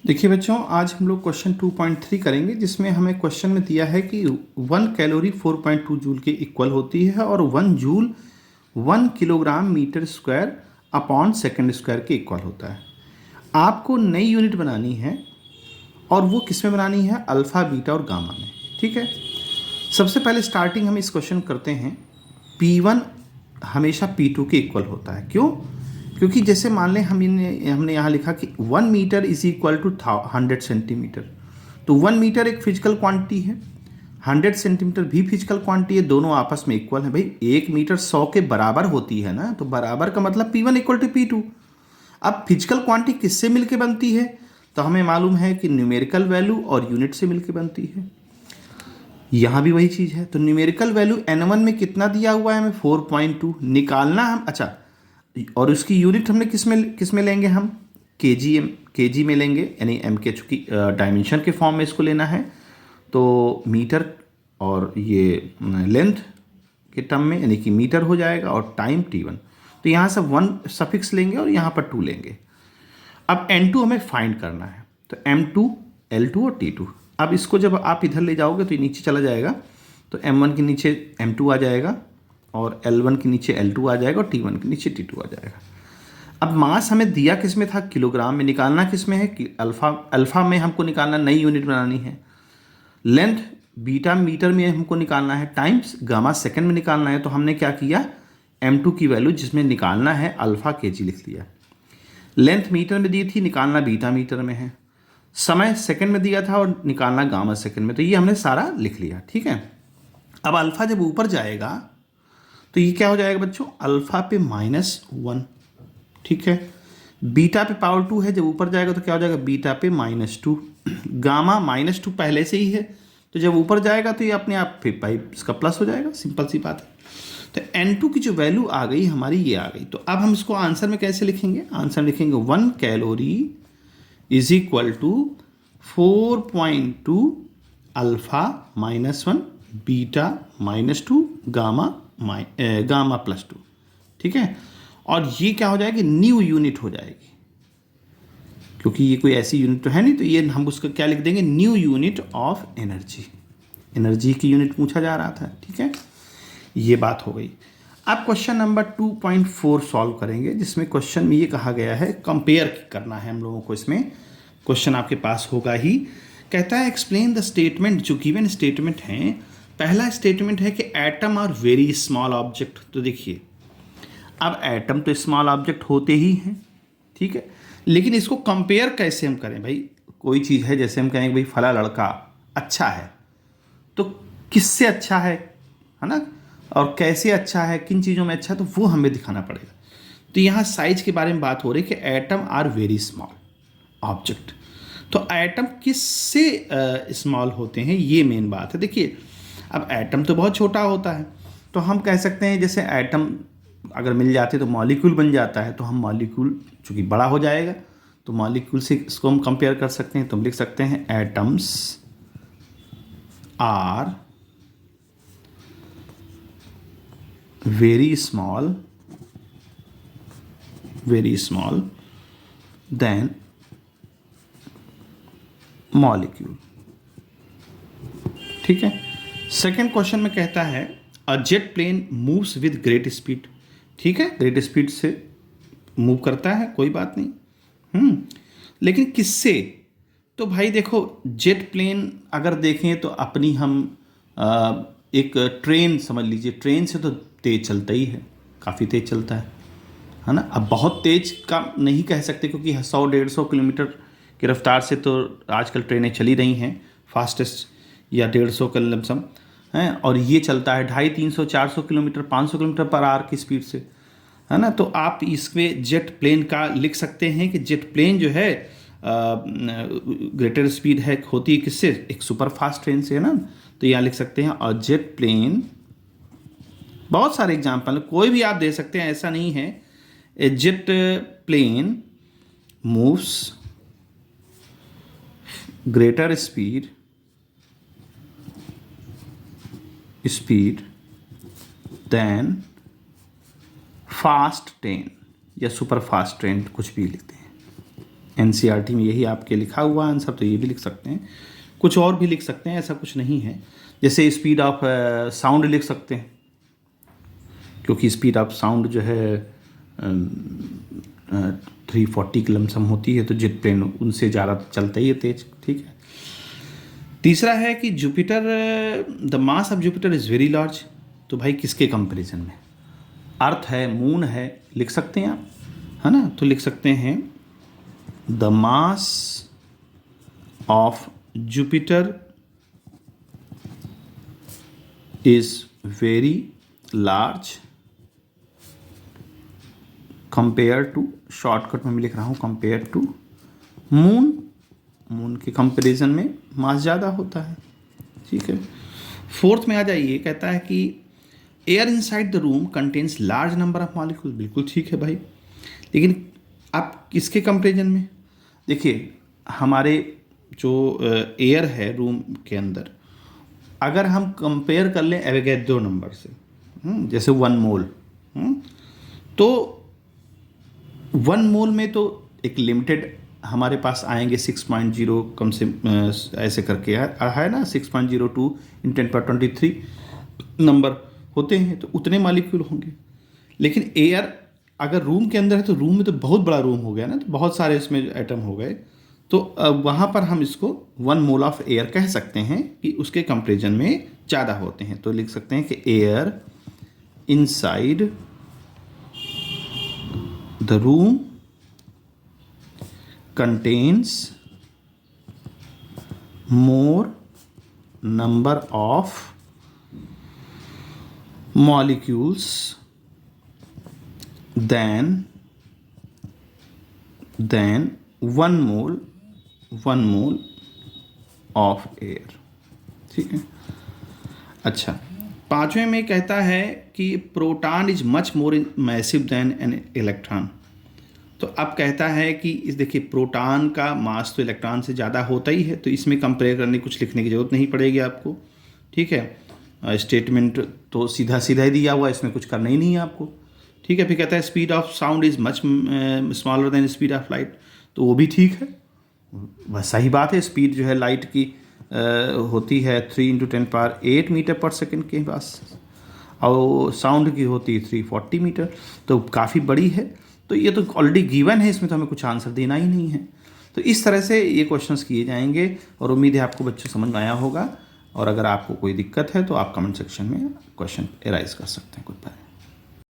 देखिए बच्चों, आज हम लोग क्वेश्चन 2.3 करेंगे, जिसमें हमें क्वेश्चन में दिया है कि 1 कैलोरी 4.2 जूल के इक्वल होती है और 1 joule 1 kilogram metre square upon second square के इक्वल होता है। आपको नई यूनिट बनानी है और वो किस में बनानी है? अल्फ़ा, बीटा और गामा में। ठीक है, सबसे पहले स्टार्टिंग हम इस क्वेश्चन करते हैं। P1 हमेशा P2 के इक्वल होता है। क्यों? क्योंकि जैसे मान लें हमने यहाँ लिखा कि 1 metre is equal to 100 centimetre. तो 1 मीटर एक फिजिकल क्वांटिटी है, 100 सेंटीमीटर भी फिजिकल क्वांटिटी है, दोनों आपस में इक्वल है। भाई 1 मीटर 100 के बराबर होती है ना, तो बराबर का मतलब P1 इक्वल टू P2। अब फिजिकल क्वांटिटी किससे मिलके बनती है? तो हमें मालूम है कि न्यूमेरिकल वैल्यू और यूनिट से मिलके बनती है। यहाँ भी वही चीज़ है। तो न्यूमेरिकल वैल्यू N1 में कितना दिया हुआ है? हमें 4.2 निकालना हम। अच्छा, और उसकी यूनिट हमने किस में लेंगे? हम केजी में लेंगे, यानी एम के, चूँकि डायमेंशन के फॉर्म में इसको लेना है तो मीटर और ये लेंथ के टर्म में, यानी कि मीटर हो जाएगा, और टाइम T1। तो यहाँ से 1 सफिक्स लेंगे और यहाँ पर 2 लेंगे। अब N2 हमें फाइंड करना है, तो M2, L2 और T2। अब इसको जब आप इधर ले जाओगे तो ये नीचे चला जाएगा, तो M1 के नीचे M2 आ जाएगा और L1 के नीचे L2 आ जाएगा और T1 के नीचे T2 आ जाएगा। अब मास हमें दिया किस में था? किलोग्राम में। निकालना किस में है? कि अल्फा में हमको निकालना, नई यूनिट बनानी है। लेंथ बीटा मीटर में हमको निकालना है, टाइम्स गामा सेकंड में निकालना है। तो हमने क्या किया? M2 की वैल्यू जिसमें निकालना है अल्फा केजी लिख लिया। लेंथ मीटर में दी थी, निकालना बीटा मीटर में है। समय सेकंड में दिया था और निकालना गामा सेकंड में। तो ये हमने सारा लिख लिया। ठीक है, अब अल्फा जब ऊपर जाएगा तो ये क्या हो जाएगा बच्चों? अल्फा पे -1। ठीक है, बीटा पे पावर 2 है, जब ऊपर जाएगा तो क्या हो जाएगा? बीटा पे -2। गामा -2 पहले से ही है, तो जब ऊपर जाएगा तो ये अपने आप फिर भाई इसका प्लस हो जाएगा। सिंपल सी बात है। तो N2 की जो वैल्यू आ गई हमारी, ये आ गई। तो अब हम इसको आंसर में कैसे लिखेंगे? आंसर में लिखेंगे 1 calorie is equal to 4.2 alpha -1 beta -2 gamma +2। ठीक है, और ये क्या हो जाएगी? न्यू यूनिट हो जाएगी, क्योंकि ये कोई ऐसी यूनिट तो है नहीं। तो ये हम उसका क्या लिख देंगे? New unit of energy. Energy की यूनिट पूछा जा रहा था। ठीक है, ये बात हो गई। अब क्वेश्चन नंबर 2.4 सॉल्व करेंगे, जिसमें क्वेश्चन में ये कहा गया है, कंपेयर करना है हम लोगों को। इसमें क्वेश्चन आपके पास होगा ही। कहता है एक्सप्लेन द स्टेटमेंट। जो गिवन स्टेटमेंट है, पहला स्टेटमेंट है कि atom are very small object. तो देखिए, अब एटम तो स्मॉल ऑब्जेक्ट होते ही हैं, ठीक है, लेकिन इसको कंपेयर कैसे हम करें? भाई कोई चीज़ है, जैसे हम कहेंगे भाई फला लड़का अच्छा है, तो किससे अच्छा है ना, और कैसे अच्छा है, किन चीज़ों में अच्छा है, तो वो हमें दिखाना पड़ेगा। तो यहाँ साइज के बारे में बात हो रही है कि atom are very small object. तो एटम किससे स्मॉल होते हैं, ये मेन बात है। देखिए, अब एटम तो बहुत छोटा होता है, तो हम कह सकते हैं जैसे एटम अगर मिल जाते तो मॉलिक्यूल बन जाता है। तो हम मॉलिक्यूल चूँकि बड़ा हो जाएगा, तो मॉलिक्यूल से इसको हम कंपेयर कर सकते हैं। तो हम लिख सकते हैं atoms are very small than molecule. ठीक है, सेकेंड क्वेश्चन में कहता है a jet plane moves with great speed. ठीक है, ग्रेट स्पीड से मूव करता है, कोई बात नहीं। लेकिन किससे? तो भाई देखो, जेट प्लेन अगर देखें तो अपनी हम एक ट्रेन समझ लीजिए। ट्रेन से तो तेज चलता ही है, काफ़ी तेज चलता है ना। अब बहुत तेज का नहीं कह सकते, क्योंकि 100-150 किलोमीटर की रफ्तार से तो आजकल ट्रेनें चली रही हैं, फास्टेस्ट या 150 के लमसम हैं, और ये चलता है 250-300-400 किलोमीटर, 500 किलोमीटर पर आवर की स्पीड से, है ना। तो आप इसमें जेट प्लेन का लिख सकते हैं कि जेट प्लेन जो है ग्रेटर स्पीड है, होती है किससे? एक सुपर फास्ट ट्रेन से, है ना। तो यहाँ लिख सकते हैं और जेट प्लेन, बहुत सारे एग्जाम्पल, कोई भी आप दे सकते हैं, ऐसा नहीं है। A jet plane moves greater speed than fast train या सुपर फास्ट ट्रेन, कुछ भी लिखते हैं। एनसीईआरटी में यही आपके लिखा हुआ आंसर, तो ये भी लिख सकते हैं, कुछ और भी लिख सकते हैं, ऐसा कुछ नहीं है। जैसे स्पीड ऑफ साउंड लिख सकते हैं, क्योंकि स्पीड ऑफ साउंड जो है 340 की लमसम होती है, तो जेट प्लेन उनसे ज़्यादा चलता ही है तेज, ठीक है। तीसरा है कि Jupiter, the mass of Jupiter is very large, तो भाई किसके कंपैरिजन में? अर्थ है, मून है, लिख सकते हैं आप, है ना। तो लिख सकते हैं the mass of Jupiter is very large compare to, shortcut में मैं लिख रहा हूँ कंपेयर टू मून, मून के कंपैरिजन में मास ज़्यादा होता है, ठीक है। फोर्थ में आ जाइए, कहता है कि air inside the room contains large number of molecule, बिल्कुल ठीक है भाई, लेकिन आप किसके कंपैरिजन में? देखिए हमारे जो एयर है रूम के अंदर, अगर हम कंपेयर कर लें एवोगैड्रो नंबर से, जैसे 1 मोल, तो 1 मोल में तो एक लिमिटेड हमारे पास आएंगे 6.0 कम से ऐसे करके है ना, 6.02 × 10⁻23 नंबर होते हैं, तो उतने मॉलिक्यूल होंगे। लेकिन एयर अगर रूम के अंदर है तो रूम में तो बहुत बड़ा रूम हो गया ना, तो बहुत सारे इसमें एटम हो गए, तो वहाँ पर हम इसको 1 मोल ऑफ एयर कह सकते हैं कि उसके कंपैरिजन में ज़्यादा होते हैं। तो लिख सकते हैं कि air inside the room contains more number of molecules than 1 mole of air, ठीक है। अच्छा, पांचवें में कहता है कि proton is much more massive than an electron, तो अब कहता है कि इस देखिए प्रोटॉन का मास तो इलेक्ट्रॉन से ज़्यादा होता ही है, तो इसमें कंपेयर करने कुछ लिखने की ज़रूरत नहीं पड़ेगी आपको, ठीक है। स्टेटमेंट तो सीधा सीधा ही दिया हुआ है, इसमें कुछ करना ही नहीं है आपको, ठीक है। फिर कहता है speed of sound is much smaller than speed of light, तो वो भी ठीक है, बस सही बात है। स्पीड जो है लाइट की होती है 3 × 10⁸ मीटर पर सेकेंड के पास, और साउंड की होती है 340 मीटर, तो काफ़ी बड़ी है। तो ये तो ऑलरेडी गिवन है, इसमें तो हमें कुछ आंसर देना ही नहीं है। तो इस तरह से ये क्वेश्चंस किए जाएंगे, और उम्मीद है आपको बच्चों समझ में आया होगा। और अगर आपको कोई दिक्कत है तो आप कमेंट सेक्शन में क्वेश्चन एराइज कर सकते हैं। Good bye.